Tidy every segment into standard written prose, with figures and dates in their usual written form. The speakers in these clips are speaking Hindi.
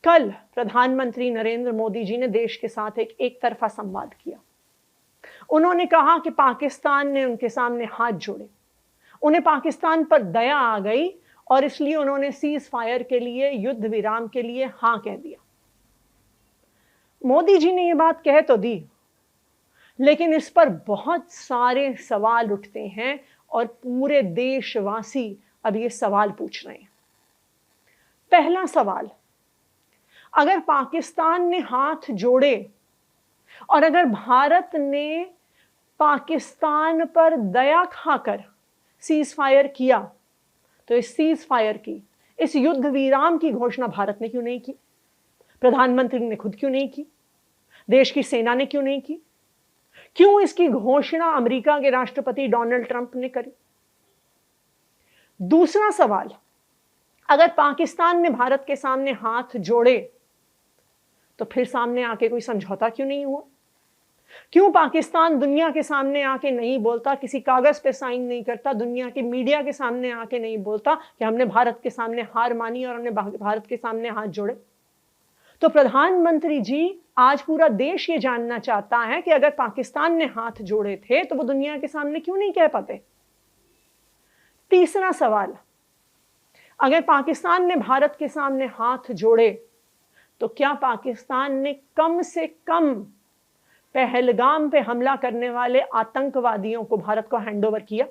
कल प्रधानमंत्री नरेंद्र मोदी जी ने देश के साथ एक तरफा संवाद किया। उन्होंने कहा कि पाकिस्तान ने उनके सामने हाथ जोड़े, उन्हें पाकिस्तान पर दया आ गई और इसलिए उन्होंने सीज फायर के लिए, युद्ध विराम के लिए हां कह दिया। मोदी जी ने यह बात कह तो दी, लेकिन इस पर बहुत सारे सवाल उठते हैं और पूरे देशवासी अब ये सवाल पूछ रहे हैं। पहला सवाल, अगर पाकिस्तान ने हाथ जोड़े और अगर भारत ने पाकिस्तान पर दया खाकर सीज फायर किया, तो इस सीज फायर की, इस युद्ध विराम की घोषणा भारत ने क्यों नहीं की? प्रधानमंत्री ने खुद क्यों नहीं की? देश की सेना ने क्यों नहीं की? क्यों इसकी घोषणा अमेरिका के राष्ट्रपति डोनाल्ड ट्रंप ने करी? दूसरा सवाल, अगर पाकिस्तान ने भारत के सामने हाथ जोड़े तो फिर सामने आके कोई समझौता क्यों नहीं हुआ? क्यों पाकिस्तान दुनिया के सामने आके नहीं बोलता, किसी कागज पे साइन नहीं करता, दुनिया की मीडिया के सामने आके नहीं बोलता कि हमने भारत के सामने हार मानी और हमने भारत के सामने हाथ जोड़े? तो प्रधानमंत्री जी, आज पूरा देश ये जानना चाहता है कि अगर पाकिस्तान ने हाथ जोड़े थे तो वो दुनिया के सामने क्यों नहीं कह पाते? तीसरा सवाल, अगर पाकिस्तान ने भारत के सामने हाथ जोड़े तो क्या पाकिस्तान ने कम से कम पहलगाम पे हमला करने वाले आतंकवादियों को भारत को हैंडओवर किया?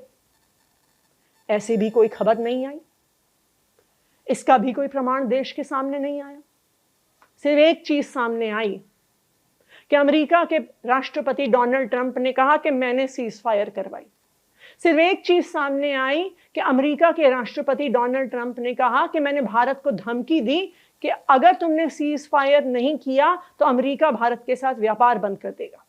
ऐसी भी कोई खबर नहीं आई, इसका भी कोई प्रमाण देश के सामने नहीं आया। सिर्फ एक चीज सामने आई कि अमेरिका के राष्ट्रपति डोनाल्ड ट्रंप ने कहा कि मैंने सीज फायर करवाई। सिर्फ एक चीज सामने आई कि अमेरिका के राष्ट्रपति डोनाल्ड ट्रंप ने कहा कि मैंने भारत को धमकी दी कि अगर तुमने सीज फायर नहीं किया तो अमेरिका भारत के साथ व्यापार बंद कर देगा।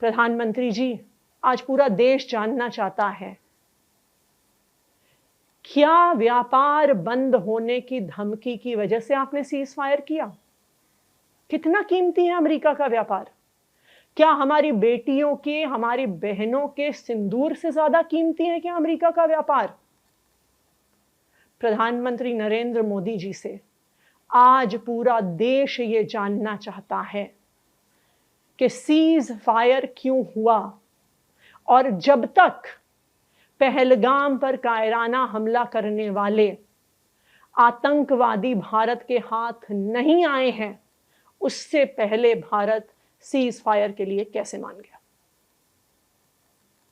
प्रधानमंत्री जी, आज पूरा देश जानना चाहता है, क्या व्यापार बंद होने की धमकी की वजह से आपने सीज फायर किया? कितना कीमती है अमेरिका का व्यापार? क्या हमारी बेटियों के, हमारी बहनों के सिंदूर से ज्यादा कीमती है क्या अमेरिका का व्यापार? प्रधानमंत्री नरेंद्र मोदी जी से आज पूरा देश ये जानना चाहता है कि सीज फायर क्यों हुआ, और जब तक पहलगाम पर कायराना हमला करने वाले आतंकवादी भारत के हाथ नहीं आए हैं, उससे पहले भारत सीज फायर के लिए कैसे मान गया?